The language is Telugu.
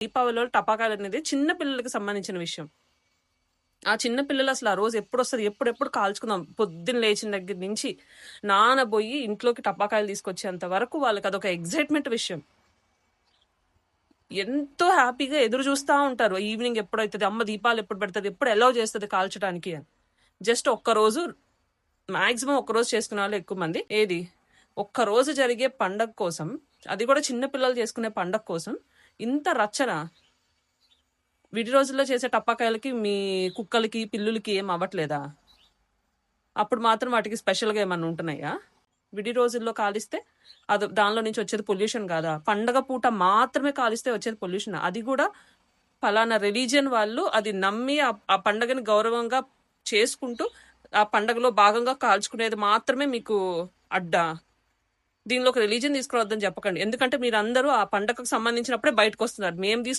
దీపావళిలో టపాకాయలు అనేది చిన్న పిల్లలకి సంబంధించిన విషయం. ఆ చిన్న పిల్లలు అసలు ఆ రోజు ఎప్పుడొస్తది, ఎప్పుడెప్పుడు కాల్చుకుందాం, పొద్దున్న లేచిన దగ్గర నుంచి నానబోయి ఇంట్లోకి టపాకాయలు తీసుకొచ్చేంత వరకు వాళ్ళకి అదొక ఎగ్జైట్మెంట్ విషయం. ఎంతో హ్యాపీగా ఎదురు చూస్తా ఉంటారు. ఈవినింగ్ ఎప్పుడైతుంది, అమ్మ దీపాలు ఎప్పుడు పెడుతుంది, ఎప్పుడు అలౌ చేస్తుంది కాల్చడానికి అని. జస్ట్ ఒక్కరోజు, మాక్సిమం ఒక్కరోజు చేసుకునే వాళ్ళు ఎక్కువ మంది. ఏది ఒక్కరోజు జరిగే పండగ కోసం, అది కూడా చిన్న పిల్లలు చేసుకునే పండగ కోసం ఇంత రచన. విడి రోజుల్లో చేసే టపాకాయలకి మీ కుక్కలకి పిల్లులకి ఏం అవ్వట్లేదా? అప్పుడు మాత్రం వాటికి స్పెషల్గా ఏమన్నా ఉంటున్నాయా? విడి రోజుల్లో కాలిస్తే అది దానిలో నుంచి వచ్చేది పొల్యూషన్ కాదా? పండగ పూట మాత్రమే కాలిస్తే వచ్చేది పొల్యూషన్. అది కూడా ఫలానా రిలీజియన్ వాళ్ళు అది నమ్మి ఆ పండగని గౌరవంగా చేసుకుంటూ ఆ పండగలో భాగంగా కాల్చుకునేది మాత్రమే మీకు అడ్డా. దీనిలో ఒక రిలీజియన్ తీసుకురావద్దని చెప్పకండి. ఎందుకంటే మీరందరూ ఆ పండగకు సంబంధించినప్పుడే బయటకు వస్తున్నారు. మేము